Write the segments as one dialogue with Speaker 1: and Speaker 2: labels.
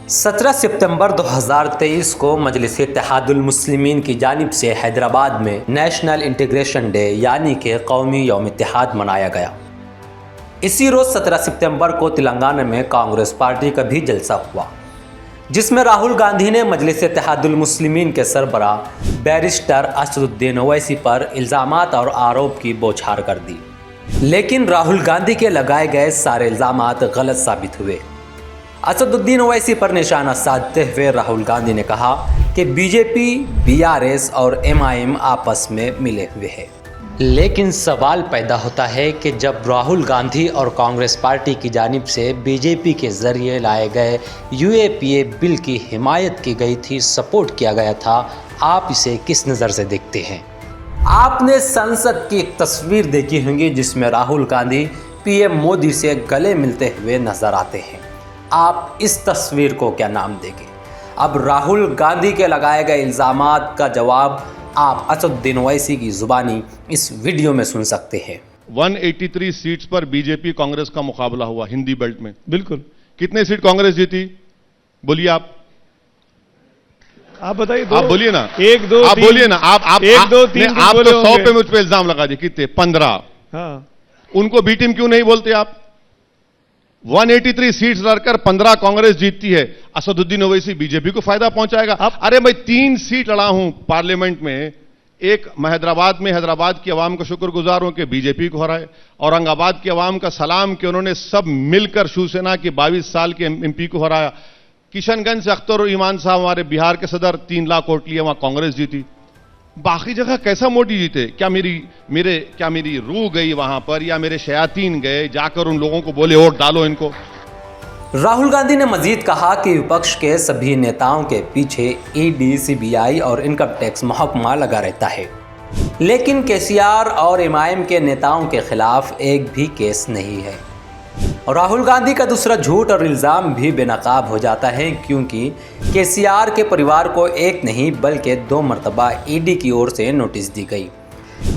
Speaker 1: 17 सितंबर 2023 को मजलिस इत्तेहादुल मुस्लिमीन की जानिब से हैदराबाद में नेशनल इंटीग्रेशन डे यानी कि कौमी यौम इत्तेहाद मनाया गया। इसी रोज़ 17 सितंबर को तेलंगाना में कांग्रेस पार्टी का भी जलसा हुआ, जिसमें राहुल गांधी ने मजलिस इत्तेहादुल मुस्लिमीन के सरबराह बैरिस्टर असदुद्दीन ओवैसी पर इल्ज़ामात और आरोप की बौछार कर दी। लेकिन राहुल गांधी के लगाए गए सारे इल्ज़ामात गलत साबित हुए। असदुद्दीन ओवैसी पर निशाना साधते हुए राहुल गांधी ने कहा कि बीजेपी, बीआरएस और एमआईएम आपस में मिले हुए हैं। लेकिन सवाल पैदा होता है कि जब राहुल गांधी और कांग्रेस पार्टी की जानिब से बीजेपी के ज़रिए लाए गए यूएपीए बिल की हिमायत की गई थी, सपोर्ट किया गया था, आप इसे किस नज़र से देखते हैं? आपने संसद की एक तस्वीर देखी होंगी जिसमें राहुल गांधी पीएम मोदी से गले मिलते हुए नजर आते हैं। आप इस तस्वीर को क्या नाम देंगे? अब राहुल गांधी के लगाए गए इल्ज़ामात का जवाब आप असदुद्दीन ओवैसी की जुबानी इस वीडियो में सुन सकते हैं।
Speaker 2: 183 सीट्स पर बीजेपी कांग्रेस का मुकाबला हुआ हिंदी बेल्ट में।
Speaker 3: बिल्कुल।
Speaker 2: कितने सीट कांग्रेस जीती? बोलिए आप
Speaker 3: बताइए।
Speaker 2: आप बोलिए ना।
Speaker 3: एक दो
Speaker 2: आप बोलिए ना। आप
Speaker 3: एक दो तीन
Speaker 2: आप तो 100 पे मुझ पे इल्जाम लगा दिए। कितने? 15।
Speaker 3: हाँ।
Speaker 2: उनको बी टीम क्यों नहीं बोलते आप? 183 सीट्स लड़कर 15 कांग्रेस जीतती है। असदुद्दीन ओवैसी बीजेपी को फायदा पहुंचाएगा। अरे मैं 3 सीट लड़ा हूं पार्लियामेंट में। एक मैं हैदराबाद की आवाम का शुक्रगुजार हूं कि बीजेपी को हराए। औरंगाबाद की आवाम का सलाम कि उन्होंने सब मिलकर शिवसेना की 22 साल के एमपी को हराया। किशनगंज से अख्तर ईमान साहब हमारे बिहार के सदर 3 लाख वोट लिए, वहां कांग्रेस जीती। बाकी जगह कैसा मोदी जीते? क्या मेरी रूह गई वहां पर, या मेरे शयातीन गए जाकर उन लोगों को बोले वोट डालो इनको?
Speaker 1: राहुल गांधी ने मजीद कहा कि विपक्ष के सभी नेताओं के पीछे ईडी, सीबीआई और इनकम टैक्स महकमा लगा रहता है, लेकिन केसीआर और एमआईएम के नेताओं के खिलाफ एक भी केस नहीं है। राहुल गांधी का दूसरा झूठ और इल्ज़ाम भी बेनकाब हो जाता है, क्योंकि केसीआर के परिवार को एक नहीं बल्कि 2 मरतबा ईडी की ओर से नोटिस दी गई।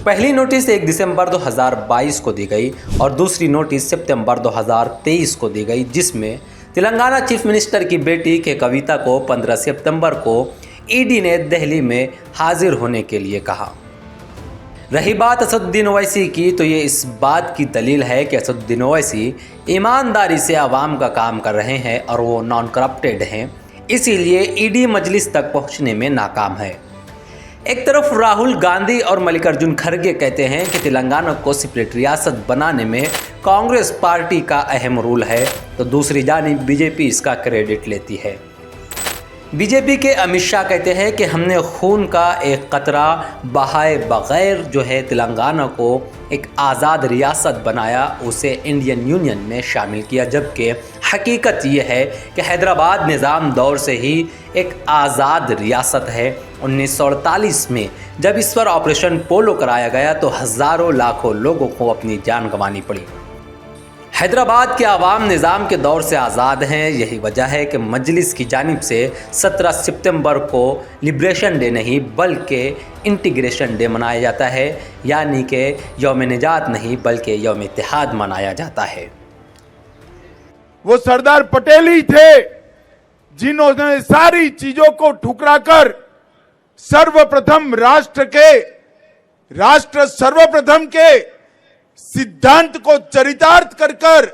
Speaker 1: पहली नोटिस 1 दिसंबर 2022 को दी गई और दूसरी नोटिस सितंबर 2023 को दी गई, जिसमें तेलंगाना चीफ मिनिस्टर की बेटी के कविता को 15 सितंबर को ईडी ने दिल्ली में हाजिर होने के लिए कहा। रही बात असदुद्दीन ओवैसी की, तो ये इस बात की दलील है कि असदुद्दीन ओवैसी ईमानदारी से आवाम का काम कर रहे हैं और वो नॉन करप्टेड हैं, इसीलिए ईडी मजलिस तक पहुंचने में नाकाम है। एक तरफ राहुल गांधी और मल्लिकार्जुन खड़गे कहते हैं कि तेलंगाना को सेपरेट रियासत बनाने में कांग्रेस पार्टी का अहम रोल है, तो दूसरी जानिब बीजेपी इसका क्रेडिट लेती है। बीजेपी के अमित शाह कहते हैं कि हमने खून का एक कतरा बहाए बगैर जो है तेलंगाना को एक आज़ाद रियासत बनाया, उसे इंडियन यूनियन में शामिल किया, जबकि हकीकत यह है कि हैदराबाद निज़ाम दौर से ही एक आज़ाद रियासत है। 1948 में जब इस पर ऑपरेशन पोलो कराया गया तो हज़ारों लाखों लोगों को अपनी जान गंवानी पड़ी। हैदराबाद के आवाम निज़ाम के दौर से आज़ाद हैं। यही वजह है कि मजलिस की जानिब से 17 सितंबर को लिब्रेशन डे नहीं बल्कि इंटीग्रेशन डे मनाया जाता है, यानी कि यौम निजात नहीं बल्कि यौम इत्तेहाद मनाया जाता है।
Speaker 4: वो सरदार पटेल ही थे जिन्होंने सारी चीजों को ठुकराकर सर्वप्रथम राष्ट्र सर्वप्रथम के सिद्धांत को चरितार्थ कर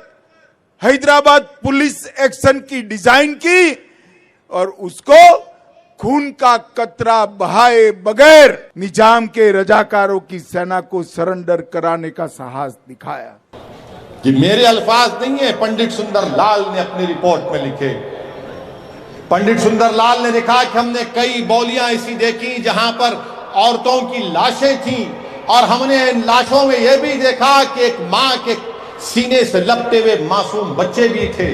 Speaker 4: हैदराबाद पुलिस एक्शन की डिजाइन की और उसको खून का कतरा बहाए बगैर निजाम के रजाकारों की सेना को सरेंडर कराने का साहस दिखाया।
Speaker 5: कि मेरे अल्फाज नहीं है, पंडित सुंदर लाल ने अपनी रिपोर्ट में लिखे। पंडित सुंदर लाल ने लिखा कि हमने कई बोलियां ऐसी देखी जहां पर औरतों की लाशें थीं और हमने इन लाशों में यह भी देखा कि एक मां के सीने से लपटे हुए मासूम बच्चे भी थे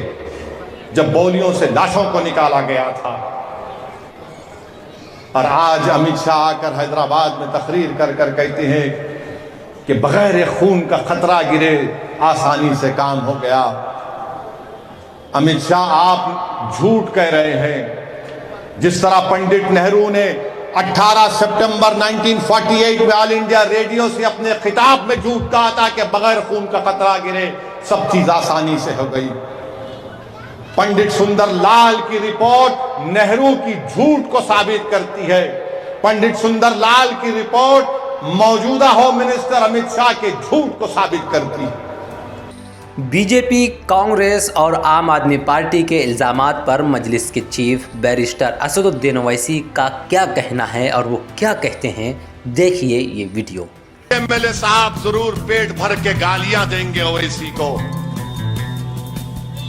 Speaker 5: जब बोलियों से लाशों को निकाला गया था। और आज अमित शाह आकर हैदराबाद में तकरीर कर कहते हैं कि बगैर खून का खतरा गिरे आसानी से काम हो गया। अमित शाह, आप झूठ कह रहे हैं। जिस तरह पंडित नेहरू ने 18 सितंबर 1948 में ऑल इंडिया रेडियो से अपने खिताब में झूठ कहा था कि बगैर खून का खतरा गिरे सब चीज आसानी से हो गई। पंडित सुंदरलाल की रिपोर्ट नेहरू की झूठ को साबित करती है। पंडित सुंदरलाल की रिपोर्ट मौजूदा होम मिनिस्टर अमित शाह के झूठ को साबित करती है।
Speaker 1: बीजेपी, कांग्रेस और आम आदमी पार्टी के इल्जामात पर मजलिस के चीफ बैरिस्टर असदुद्दीन ओवैसी का क्या कहना है और वो क्या कहते हैं, देखिए ये वीडियो।
Speaker 5: एमएलए साहब जरूर पेट भर के गालियां देंगे ओवैसी को,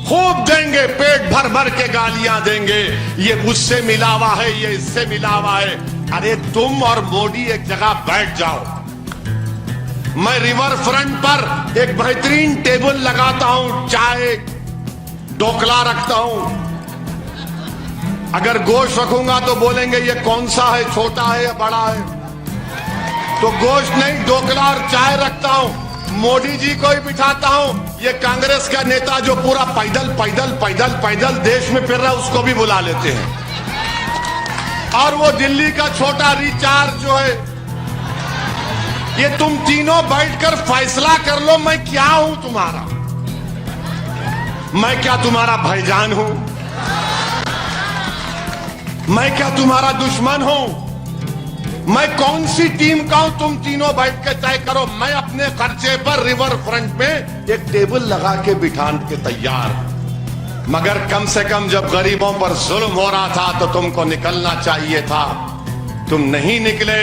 Speaker 5: खूब देंगे, पेट भर भर के गालियां देंगे। ये उससे मिला हुआ है, ये इससे मिला हुआ है। अरे तुम और मोदी एक जगह बैठ जाओ। मैं रिवर फ्रंट पर एक बेहतरीन टेबल लगाता हूं, चाय ढोकला रखता हूं। अगर गोश्त रखूंगा तो बोलेंगे ये कौन सा है, छोटा है या बड़ा है, तो गोश्त नहीं, ढोकला और चाय रखता हूं। मोदी जी को ही बिठाता हूं। ये कांग्रेस का नेता जो पूरा पैदल पैदल पैदल पैदल देश में फिर रहा है, उसको भी बुला लेते हैं। और वो दिल्ली का छोटा रिचार्ज जो है, ये तुम तीनों बैठकर फैसला कर लो मैं क्या हूं तुम्हारा। मैं क्या तुम्हारा भाईजान हूं? मैं क्या तुम्हारा दुश्मन हूं? मैं कौन सी टीम का हूं? तुम तीनों बैठ के तय करो। मैं अपने खर्चे पर रिवर फ्रंट में एक टेबल लगा के बिठाने के तैयार। मगर कम से कम जब गरीबों पर जुल्म हो रहा था तो तुमको निकलना चाहिए था, तुम नहीं निकले।